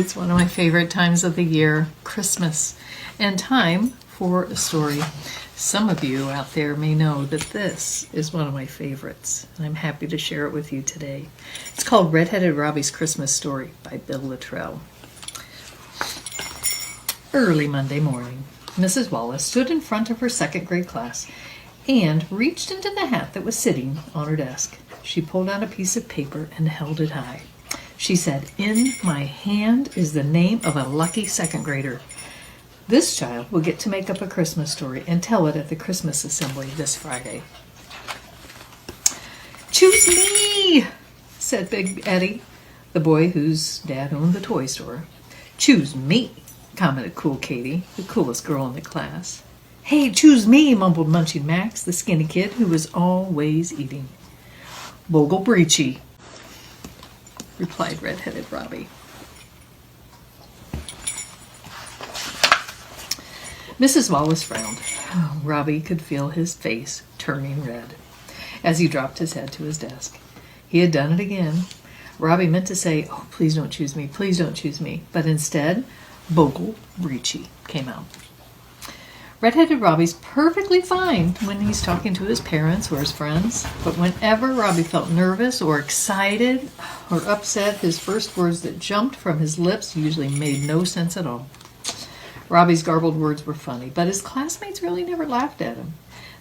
it's one of my favorite times of the year, Christmas, and time for a story. Some of you out there may know that this is one of my favorites, and I'm happy to share it with you today. It's called Redheaded Robbie's Christmas Story by Bill Luttrell. Early Monday morning, Mrs. Wallace stood in front of her second grade class and reached into the hat that was sitting on her desk. She pulled out a piece of paper and held it high. She said, "In my hand is the name of a lucky second grader. This child will get to make up a Christmas story and tell it at the Christmas assembly this Friday." "Choose me," said Big Eddie, the boy whose dad owned the toy store. "Choose me," commented Cool Katie, the coolest girl in the class. "Hey, choose me," mumbled Munching Max, the skinny kid who was always eating. "Bogle Breechy," replied Redheaded Robbie. Mrs. Wallace frowned. Robbie could feel his face turning red as he dropped his head to his desk. He had done it again. Robbie meant to say, "Oh, please don't choose me, please don't choose me," but instead, Bogle Breechy came out. Redheaded Robbie's perfectly fine when he's talking to his parents or his friends, but whenever Robbie felt nervous or excited or upset, his first words that jumped from his lips usually made no sense at all. Robbie's garbled words were funny, but his classmates really never laughed at him.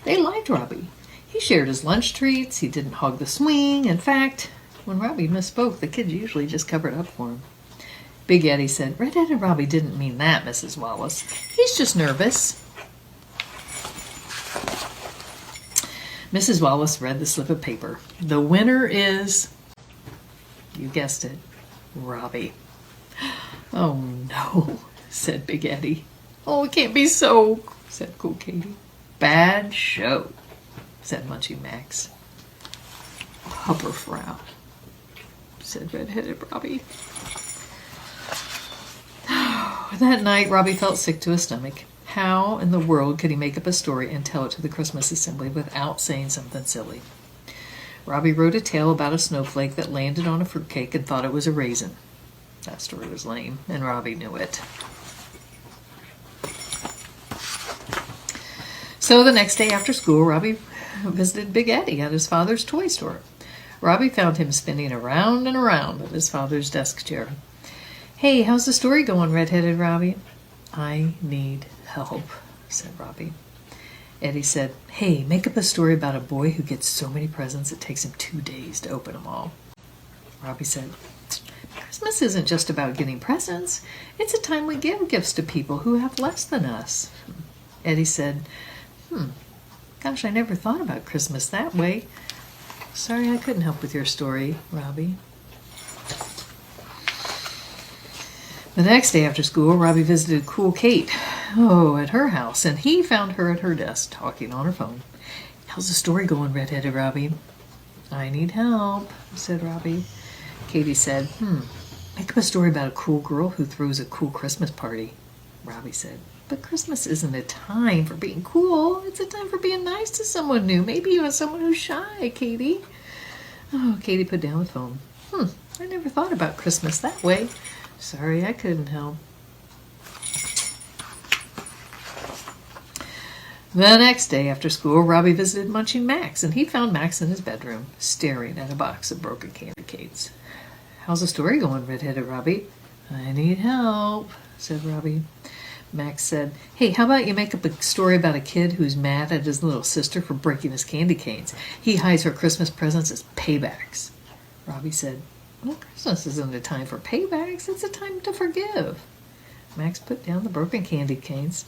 They liked Robbie. He shared his lunch treats, he didn't hog the swing. In fact, when Robbie misspoke, the kids usually just covered up for him. Big Eddie said, "Redheaded Robbie didn't mean that, Mrs. Wallace. He's just nervous." Mrs. Wallace read the slip of paper. "The winner is," you guessed it, Robbie. "Oh no," said Big Eddie. "Oh, it can't be so," said Cool Katie. "Bad show," said Munching Max. "Upper frown," said Redheaded Robbie. That night, Robbie felt sick to his stomach. How in the world could he make up a story and tell it to the Christmas assembly without saying something silly? Robbie wrote a tale about a snowflake that landed on a fruitcake and thought it was a raisin. That story was lame, and Robbie knew it. So the next day after school, Robbie visited Big Eddie at his father's toy store. Robbie found him spinning around and around at his father's desk chair. "Hey, how's the story going, Redheaded Robbie?" "I need help," said Robbie. Eddie said, "Hey, make up a story about a boy who gets so many presents it takes him 2 days to open them all." Robbie said, "Christmas isn't just about getting presents. It's a time we give gifts to people who have less than us." Eddie said, "Gosh, I never thought about Christmas that way. Sorry I couldn't help with your story, Robbie." The next day after school, Robbie visited Cool Kate, at her house, and he found her at her desk talking on her phone. "How's the story going, Redheaded Robbie?" "I need help," said Robbie. Katie said, "Make up a story about a cool girl who throws a cool Christmas party." Robbie said, "But Christmas isn't a time for being cool. It's a time for being nice to someone new, maybe even someone who's shy, Katie." Katie put down the phone. "I never thought about Christmas that way. Sorry I couldn't help." The next day after school, Robbie visited Munching Max, and he found Max in his bedroom, staring at a box of broken candy canes. "How's the story going, Redheaded Robbie?" "I need help," said Robbie. Max said, "Hey, how about you make up a story about a kid who's mad at his little sister for breaking his candy canes? He hides her Christmas presents as paybacks." Robbie said, "Well, Christmas isn't a time for paybacks. It's a time to forgive." Max put down the broken candy canes.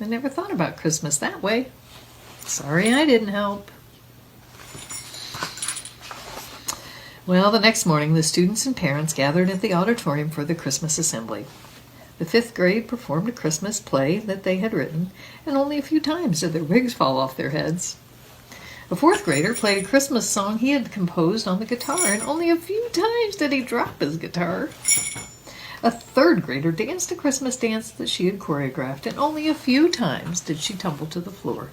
"I never thought about Christmas that way. Sorry I didn't help." Well, the next morning, the students and parents gathered at the auditorium for the Christmas assembly. The 5th grade performed a Christmas play that they had written, and only a few times did their wigs fall off their heads. A 4th grader played a Christmas song he had composed on the guitar, and only a few times did he drop his guitar. A 3rd grader danced a Christmas dance that she had choreographed, and only a few times did she tumble to the floor.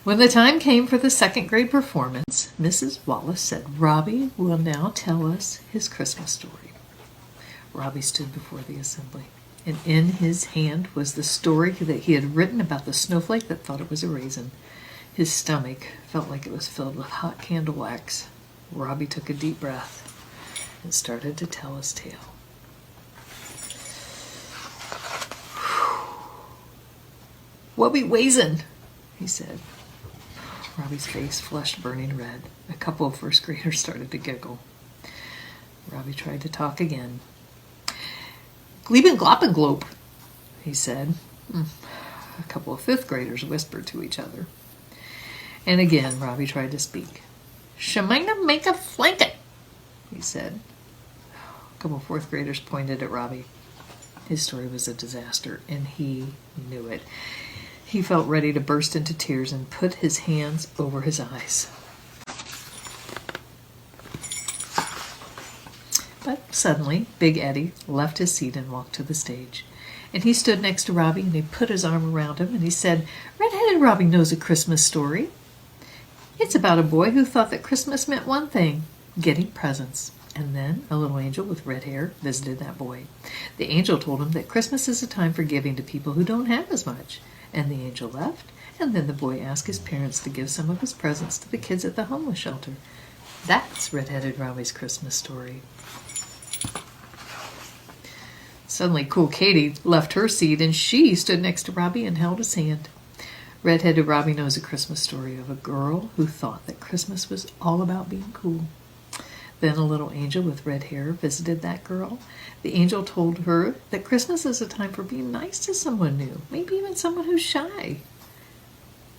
When the time came for the second grade performance, Mrs. Wallace said, "Robbie will now tell us his Christmas story." Robbie stood before the assembly, and in his hand was the story that he had written about the snowflake that thought it was a raisin. His stomach felt like it was filled with hot candle wax. Robbie took a deep breath and started to tell his tale. "What we waisin'?" he said. Robbie's face flushed burning red. A couple of first graders started to giggle. Robbie tried to talk again. "Gleben Gloppenglope," he said. A couple of fifth graders whispered to each other. And again, Robbie tried to speak. "Shemina make a flanket," he said. A couple of fourth graders pointed at Robbie. His story was a disaster, and he knew it. He felt ready to burst into tears and put his hands over his eyes. But suddenly, Big Eddie left his seat and walked to the stage. And he stood next to Robbie, and he put his arm around him, and he said, "Redheaded Robbie knows a Christmas story. It's about a boy who thought that Christmas meant one thing, getting presents. And then a little angel with red hair visited that boy. The angel told him that Christmas is a time for giving to people who don't have as much. And the angel left, and then the boy asked his parents to give some of his presents to the kids at the homeless shelter. That's Redheaded Robbie's Christmas story." Suddenly, Cool Katie left her seat, and she stood next to Robbie and held his hand. Redheaded Robbie knows a Christmas story of a girl who thought that Christmas was all about being cool. Then a little angel with red hair visited that girl. The angel told her that Christmas is a time for being nice to someone new, maybe even someone who's shy.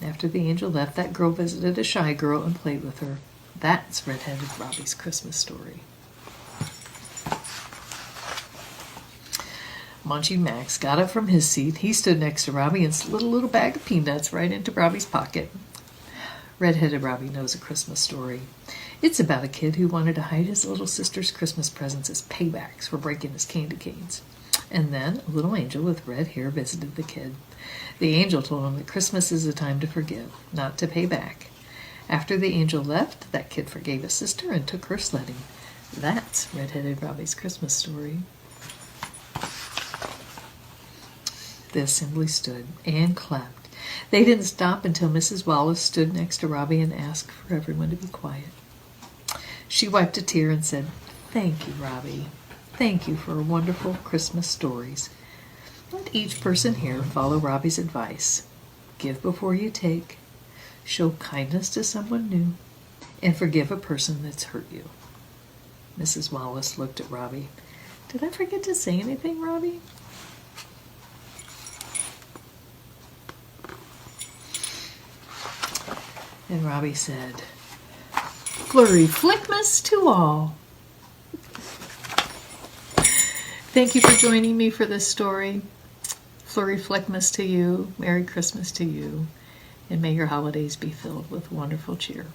After the angel left, that girl visited a shy girl and played with her. That's Redheaded Robbie's Christmas story. Munching Max got up from his seat. He stood next to Robbie and slid a little bag of peanuts right into Robbie's pocket. Redheaded Robbie knows a Christmas story. It's about a kid who wanted to hide his little sister's Christmas presents as paybacks for breaking his candy canes. And then a little angel with red hair visited the kid. The angel told him that Christmas is a time to forgive, not to pay back. After the angel left, that kid forgave his sister and took her sledding. That's Redheaded Robbie's Christmas story. The assembly stood and clapped. They didn't stop until Mrs. Wallace stood next to Robbie and asked for everyone to be quiet. She wiped a tear and said, "Thank you, Robbie. Thank you for wonderful Christmas stories. Let each person here follow Robbie's advice. Give before you take. Show kindness to someone new. And forgive a person that's hurt you." Mrs. Wallace looked at Robbie. "Did I forget to say anything, Robbie?" And Robbie said, "Flurry Flickmas to all." Thank you for joining me for this story. Flurry Flickmas to you. Merry Christmas to you. And may your holidays be filled with wonderful cheer.